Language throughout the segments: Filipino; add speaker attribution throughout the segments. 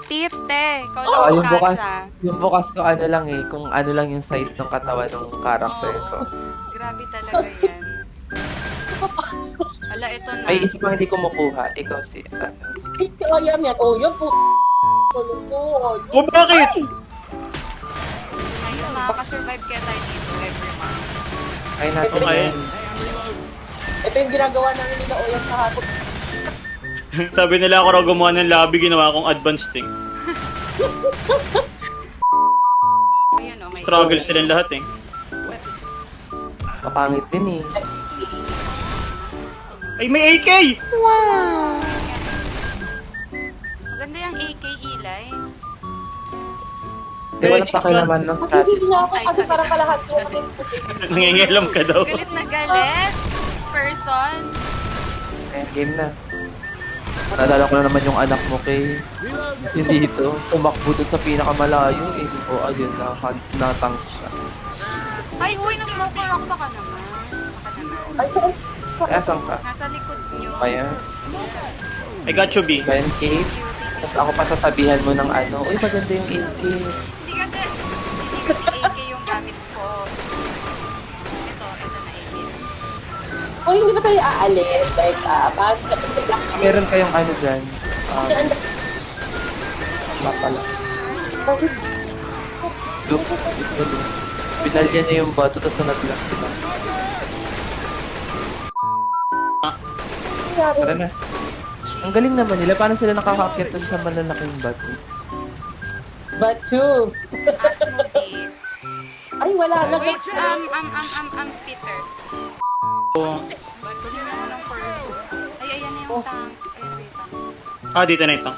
Speaker 1: petite, te. Ikaw lang
Speaker 2: Oo,
Speaker 1: magkasya.
Speaker 2: yung bukas ko ano lang eh, kung ano lang yung size ng katawan ng character ko.
Speaker 1: Oo. Grabe talaga yan.
Speaker 3: Kapasok.
Speaker 1: Ala, ito na.
Speaker 2: May isa pang hindi ko makuha. Ikaw si,
Speaker 3: Ay, si Oyam yan. Oh, yun po. Tulong po.
Speaker 4: Oh, bakit?
Speaker 1: Ito na yun. Makakasurvive kaya tayo dito every month.
Speaker 2: ay natin
Speaker 4: Okay.
Speaker 2: yan.
Speaker 3: Ito yung ginagawa namin nila Oyam sa hapon.
Speaker 4: Sabi nila ako raw gumawa ng lobby, ginawa akong advanced thing.
Speaker 1: Ayun, oh, may
Speaker 4: Struggle silang lahat eh.
Speaker 2: Kapangit din eh.
Speaker 4: Ay, may AK!
Speaker 1: Maganda yung AK Ilay.
Speaker 2: Di wala
Speaker 4: Yes,
Speaker 2: pa naman ng
Speaker 3: Pag hindi
Speaker 2: strategy.
Speaker 3: na ako,
Speaker 1: Ay,
Speaker 3: kasi
Speaker 1: sorry,
Speaker 3: parang
Speaker 1: sorry,
Speaker 3: kalahat
Speaker 1: sorry.
Speaker 3: ko.
Speaker 4: Nangingialam ka daw.
Speaker 1: Galit na galit. Person.
Speaker 2: Eh, game na. Naalala ko na naman yung anak mo kay hindi dito. Tumakbo dun sa pinakamalayo eh. O ayun, na-tank siya.
Speaker 1: Ay, uy, na-smoker ako. Baka naman. Baka naman.
Speaker 3: Ay, saan?
Speaker 2: Kaya saan ka?
Speaker 1: Nasa likod nyo.
Speaker 2: Ayan.
Speaker 4: I got you, B.
Speaker 2: Ayan, Kate. Tapos ako pa sasabihan mo ng ano, uy, maganda yung AK.
Speaker 1: Hindi kasi AK yung gamit ko. Ito na AK.
Speaker 3: O, hindi ba tayo aalis? Like, bakit black
Speaker 2: Meron kayong ano dyan? Wala pala. Look, binalya niya yung bato, tapos nag-lock sila. Tara na. Ang galing naman nila. Paano sila nakakaakyat dun sa malalaking bato?
Speaker 3: But two.
Speaker 1: As movie.
Speaker 3: Ay, wala na.
Speaker 1: Wait, spitter. Ng person. Ay, ayan na yung tank. Ayan na yung tank.
Speaker 4: Ah, dito na ito.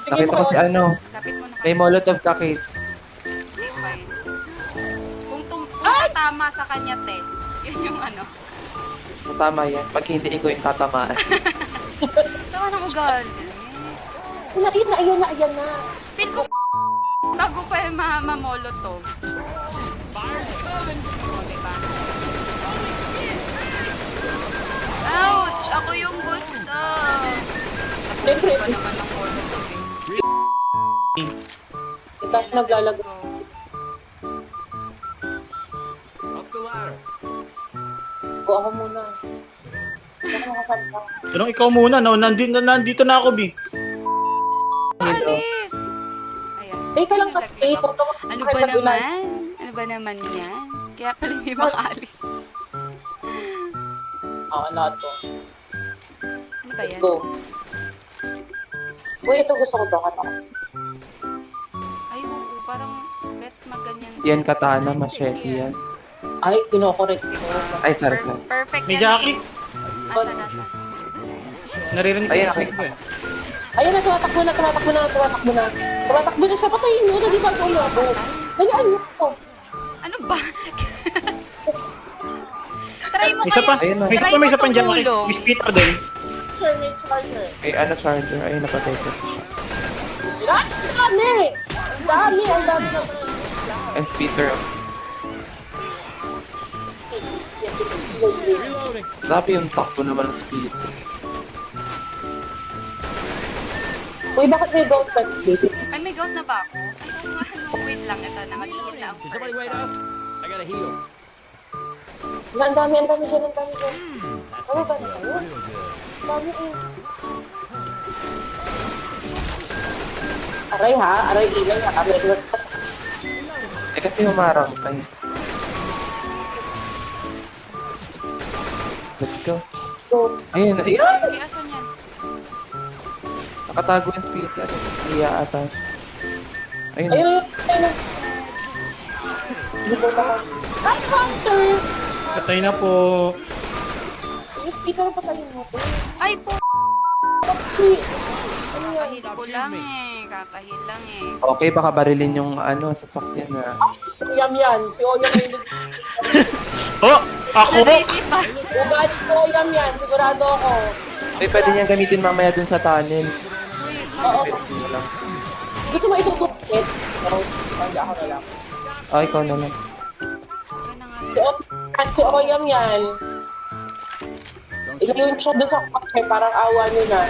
Speaker 2: Nakita ko si ano,
Speaker 1: Lapit mo na
Speaker 2: may molotov ka, Kate.
Speaker 1: Okay, fine. Kung tatama sa kanya, te. Yun yung ano.
Speaker 2: Tama yan. Pag hindi ikaw yung tatamaan.
Speaker 1: Sama ng ugali.
Speaker 3: Ayan na.
Speaker 1: Feel ko bago pa yung mamolotov. O, diba? Ouch! Ako yung gusto.
Speaker 3: Siyempre,
Speaker 1: Iba naman ng molotov eh.
Speaker 3: tapos naglalago.
Speaker 1: Go.
Speaker 3: O, ako muna. Ako nakasalta.
Speaker 4: Tanong ikaw muna, no? Nandito na ako, B.
Speaker 1: Alis! Ayan.
Speaker 3: Teka lang,
Speaker 1: Nilagay
Speaker 3: ito.
Speaker 1: ako. Ano ba naman? Ano ba naman yan? Kaya pala hindi makaalis.
Speaker 3: Oo, lahat to.
Speaker 1: Ano ba
Speaker 3: Let's
Speaker 1: yan?
Speaker 3: go. Uy, ito gusto ko to. Kata ko.
Speaker 1: Ay, oo. Parang bet maganyan.
Speaker 2: Yan katana, machete yan.
Speaker 3: Ay, kinokorek ko.
Speaker 2: Ay, sorry.
Speaker 1: Perfect
Speaker 4: May
Speaker 1: yan
Speaker 4: Jackie.
Speaker 1: eh. Nasa.
Speaker 4: Naririnig ko
Speaker 2: Ayun,
Speaker 4: yung
Speaker 2: nakita
Speaker 4: ko eh.
Speaker 3: Ayun na, tumatakbo na. Tumatakbo na siya. Patayin mo na, di ba? Ano ako? Dalian mo ako.
Speaker 1: Ano ba? Try mo
Speaker 4: Isa pa.
Speaker 1: kaya.
Speaker 2: Ayun na.
Speaker 4: May isa
Speaker 1: Try
Speaker 4: pa, may
Speaker 1: mo
Speaker 4: isa pang dyan.
Speaker 1: tumulong.
Speaker 4: May speeder din.
Speaker 3: Sir, may charger.
Speaker 2: Ay, ano, charger. Ayun, napatay ko siya.
Speaker 3: Ang dami! Ang dami naman.
Speaker 2: Ay, Peter. Grabe yung takbo naman ng speed.
Speaker 3: Uy, bakit may goat ka?
Speaker 1: Ay, may gout na ba ako? Ay, oo nga, no. Wait lang. Ito na. Mag-heal na ang person.
Speaker 3: Ang dami dyan. Ano ba na kayo? Ang dami eh. Aray ha? Aray ilay ha?
Speaker 2: Eh, kasi humarang pa eh. Let's go.
Speaker 3: So,
Speaker 2: Ayun, ayun.
Speaker 1: Ay, asan yan?
Speaker 2: Nakatago yung speaker. Iya ata. Ayun.
Speaker 3: ayun. Ay, Hunter!
Speaker 4: Patay na po.
Speaker 3: Yung speaker pa tayo mo.
Speaker 1: Ay, po.
Speaker 3: Shit! Ano yan?
Speaker 1: Kakahil ko lang eh. Kakahil lang eh.
Speaker 2: Okay, baka barilin yung ano, sasakyan na.
Speaker 3: Oyam yan. Si Oyam may
Speaker 4: Oh! Ako!
Speaker 1: Naisip pa.
Speaker 3: Ugat si Oyam yan. Sigurado ako.
Speaker 2: Ay, pwede niyang gamitin mamaya dun sa tunnel.
Speaker 3: Oo.
Speaker 2: Pwede mo lang.
Speaker 3: Gusto mo itutupit? No. Hindi ako na lang.
Speaker 2: Oh, ikaw na lang.
Speaker 1: Okay na nga.
Speaker 3: Si Oyam yan. Yung siya doon sa kotse, parang awa nyo na.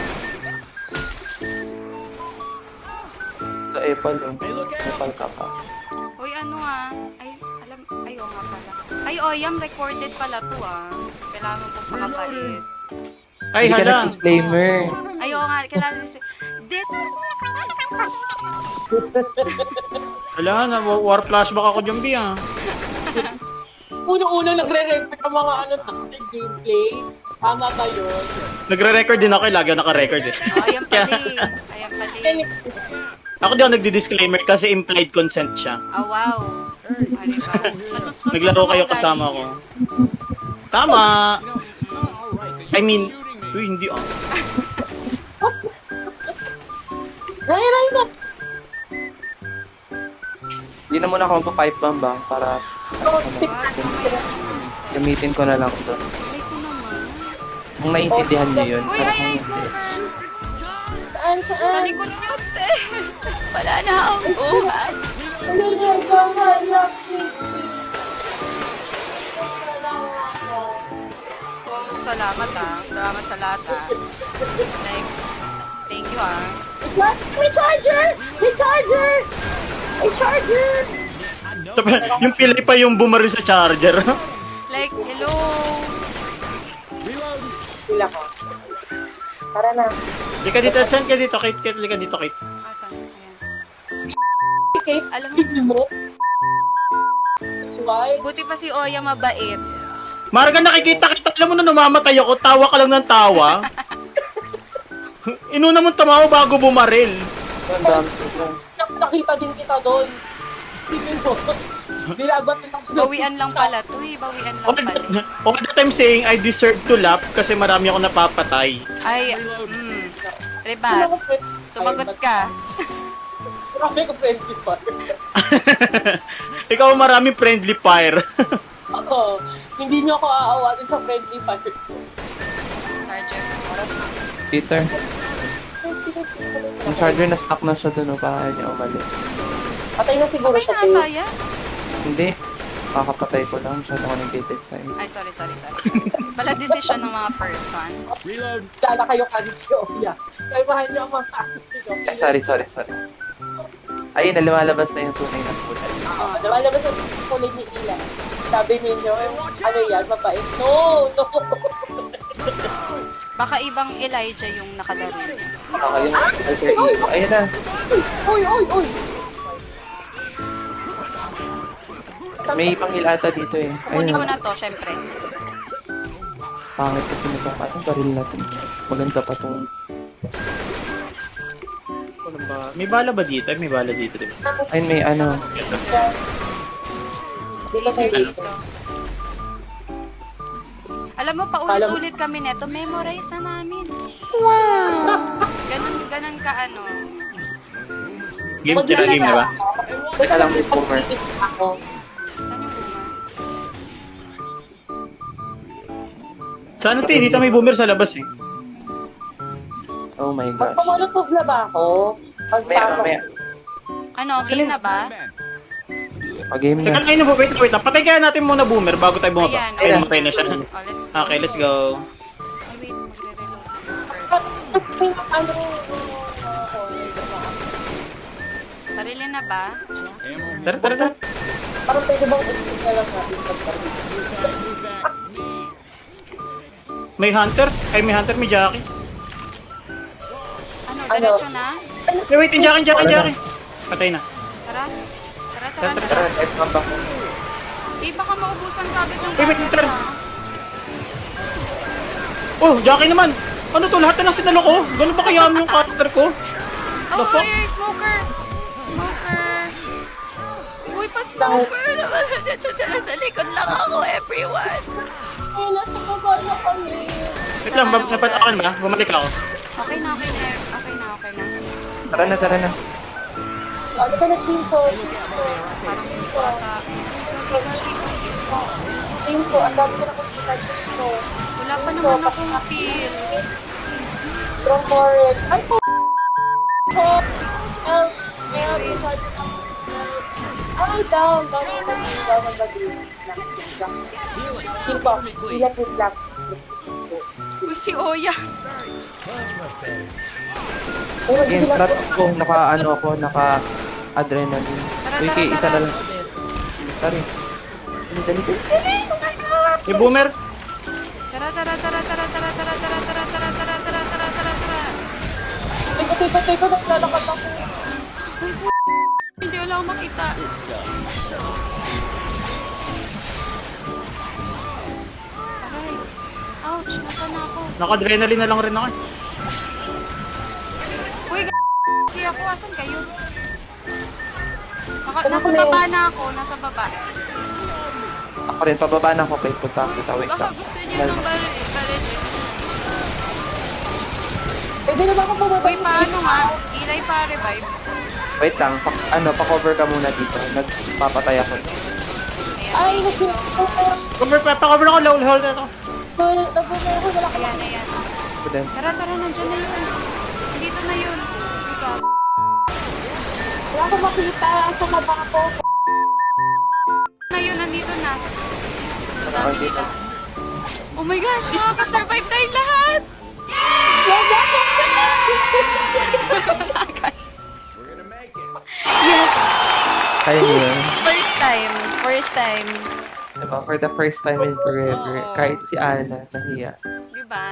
Speaker 2: Sa Epal, oh. Epal ka pa.
Speaker 1: Uy, ano ah. Ay, oo nga pala. Ay, Oyam, recorded pala to ah. Kailangan mo pong pakapait.
Speaker 4: Ay,
Speaker 2: Hindi ka
Speaker 4: hala.
Speaker 2: nag-disclaimer.
Speaker 1: Ay, oo nga, kailangan this.
Speaker 4: Hala, war flashback ako dyan, Bi, ah.
Speaker 3: Unang-unang nagre-record ang mga tactic gameplay. Tama ba yun?
Speaker 4: Nagre-record din ako, lagi ako naka-record eh.
Speaker 1: Oh, ayan pala eh. Ayan pala eh.
Speaker 4: Ako di ako nagdi-disclaimer kasi implied consent siya.
Speaker 1: Ah, wow. Ah, diba? Mas
Speaker 4: Naglaro
Speaker 1: masama
Speaker 4: kayo
Speaker 1: ugali.
Speaker 4: kasama ko. Tama! I mean, uy, hindi ah.
Speaker 3: Ryan, na!
Speaker 2: Hindi na muna ako magpa-pipe bomb ba? Para
Speaker 3: Oh, tip.
Speaker 2: gamitin ko na lang ito.
Speaker 1: Ay, ko naman.
Speaker 2: Kung naiintindihan niyo yun.
Speaker 1: Uy,
Speaker 2: para
Speaker 1: ay,
Speaker 2: kung hindi.
Speaker 1: smoker.
Speaker 3: Saan?
Speaker 1: Sa likod niyo, te. Wala na ang buhay. Oh, salamat ah. Salamat sa lahat ah. Like, thank you ah.
Speaker 3: May charger! May charger! May charger!
Speaker 4: Yung pilay pa yung bumaril sa charger.
Speaker 1: Like, hello.
Speaker 3: Pila ko. Tara na.
Speaker 4: Hindi ka dito, saan ka dito, Kate? Kate, ka dito, Kate.
Speaker 1: Asan? Ayan.
Speaker 3: Okay,
Speaker 1: Alam mo,
Speaker 3: kids mo. Why?
Speaker 1: buti pa si Oya mabait.
Speaker 4: Marga, nakikita kita, alam mo na namamatay ako, tawa ka lang ng tawa. Inuna mong tumawa bago bumaril.
Speaker 2: Ang dami ko.
Speaker 3: Nakita din kita doon. Sige mo. Bilaban din ako.
Speaker 1: Bawian lang pala to eh. Bawian lang pala.
Speaker 4: All the time saying I deserve to laugh kasi marami ako napapatay.
Speaker 1: Ay, Rebat, sumagot ka.
Speaker 3: Marami ko friendly pa.
Speaker 4: Ikaw maraming friendly fire.
Speaker 3: Oo. Hindi niyo ako aawatin sa friendly fire.
Speaker 1: Charger.
Speaker 2: Peter, yung charger na stuck na siya dun, baka niya umalis.
Speaker 3: Patay na siguro
Speaker 1: Okay
Speaker 3: siya.
Speaker 1: na ata yan?
Speaker 2: Hindi. Kakapatay ko lang. Masyado ko nag-design.
Speaker 1: Ay, sorry. Pala decision ng mga person.
Speaker 3: Dala kayo kanit si Oya. Kaya mahal niyo ang mga takot nito.
Speaker 2: Sorry. Ayun, lumalabas na yung tunay na kulay.
Speaker 3: Oo, lumalabas ang kulay ni Ilan. Sabi ninyo, ano yan, mabait. No!
Speaker 1: Baka ibang Elijah yung nakalaro.
Speaker 2: Okay, yung alter ego. Ayun na.
Speaker 3: Uy!
Speaker 2: May panghil ata dito eh.
Speaker 1: Kunin ko
Speaker 2: Ayun.
Speaker 1: na to, syempre.
Speaker 2: Pangit kasi nito. Anong baril natin? Maganda pa tong...
Speaker 4: May bala ba dito? May bala dito, diba?
Speaker 2: Ayun, may ano.
Speaker 1: Tapos dito.
Speaker 3: Dito sa
Speaker 1: Dito. Alam mo, paulit-ulit kami neto, memorize na namin. Wow! Ganun ka ano.
Speaker 4: Game, tira game na ba?
Speaker 2: Teka lang, may boomer.
Speaker 3: Ako.
Speaker 1: Saan yung boomer?
Speaker 4: Sana dito may boomer sa labas eh.
Speaker 2: Oh my gosh.
Speaker 3: Magpamulotog na ba ako? Pagpasok.
Speaker 2: May
Speaker 1: Ano, game na ba?
Speaker 2: game
Speaker 4: Teka
Speaker 2: na.
Speaker 4: lang, wait. Patay kaya natin muna boomer bago tayo bumaba.
Speaker 1: Ayan,
Speaker 4: Ayun,
Speaker 2: okay.
Speaker 4: matay na siya.
Speaker 1: Oh, let's go.
Speaker 4: Okay, let's go.
Speaker 1: Ay, wait, magre-reload first.
Speaker 3: Ano?
Speaker 1: Sarili na ba?
Speaker 4: Tara.
Speaker 3: Parang pwede bang explain na lang natin pagpapalito?
Speaker 4: May hunter, may Jackie.
Speaker 1: Ano, diretso na?
Speaker 4: Wait, yung Jackie. Patay na.
Speaker 1: Tara.
Speaker 2: Tara, type bomb ako.
Speaker 1: Eh, baka maubusan ka agad ng
Speaker 4: Wait,
Speaker 1: budget
Speaker 4: tara.
Speaker 1: ah.
Speaker 4: Oh, Jackie naman. Ano to, lahat na lang sinalo ko? Gano'n ba kaya yung cutter ko?
Speaker 1: Oh,
Speaker 4: fuck?
Speaker 1: ay, smoker! Uy, pa-smoker naman. Sa likod lang ako, everyone.
Speaker 3: Ay, nasa baba na kami.
Speaker 4: Wait lang, dapat ako na, bumalik ako.
Speaker 1: Okay na.
Speaker 2: Tara na.
Speaker 3: Ano ka na, Chinso?
Speaker 1: Parang yung bata.
Speaker 3: Chinso, ang dami ko na kumita, Chinso.
Speaker 1: Wala pa naman akong pills.
Speaker 3: Strong forest. Ay, po! Help! Help! Ay, down ang bagi. Silpa, ilan yung black.
Speaker 1: Uy, si Oya.
Speaker 2: Game strat ko, naka-adrenaline.
Speaker 1: Tara,
Speaker 2: Uy,
Speaker 1: tara,
Speaker 2: kay isa
Speaker 1: tara.
Speaker 2: na lang. Sorry. Dali.
Speaker 4: May boomer.
Speaker 1: Tara, tara, tara, tara, tara, tara, tara, tara, tara, tara, tara, tara, tara, tara.
Speaker 3: Teka, naglalakad ako.
Speaker 1: Uy, hindi wala akong makita. Aray. Ouch, nasaan na ako?
Speaker 4: Naka-adrenaline na lang rin ako.
Speaker 1: Uy, kaya ako, asan kayo?
Speaker 3: Ano
Speaker 1: Nasa
Speaker 3: ko na
Speaker 1: baba
Speaker 3: yun?
Speaker 1: na ako, nasa baba.
Speaker 2: Ako rin, pababa na ako kay punta kita. Wait
Speaker 1: Baka
Speaker 2: lang.
Speaker 1: gusto niyo ng baril eh.
Speaker 3: Pwede na ba ako bumaba?
Speaker 1: Uy, paano nga? Ilay pa revive.
Speaker 2: Wait lang, pa-cover ka muna dito. Nagpapatay ako.
Speaker 1: Ayan,
Speaker 3: Ay,
Speaker 1: let's go.
Speaker 4: Cover, pa-cover ako. Low hold na ito.
Speaker 3: Nag-bumaba ako, wala ka
Speaker 1: Ayan, ayan.
Speaker 2: Then,
Speaker 1: Tara, tara, nandyan na yun. Nandito na yun. Uy, God.
Speaker 3: Wala akong makita. Sa maba ako.
Speaker 1: Na yun, nandito na. Ang dami
Speaker 2: dito.
Speaker 1: nila. Oh my gosh, makaka-survive tayong lahat! Yes!
Speaker 2: kaya niyo yun.
Speaker 1: First time. First time.
Speaker 2: Diba? For the first time in forever.
Speaker 1: Oo.
Speaker 2: Kahit si Ana, nahiya.
Speaker 1: Diba?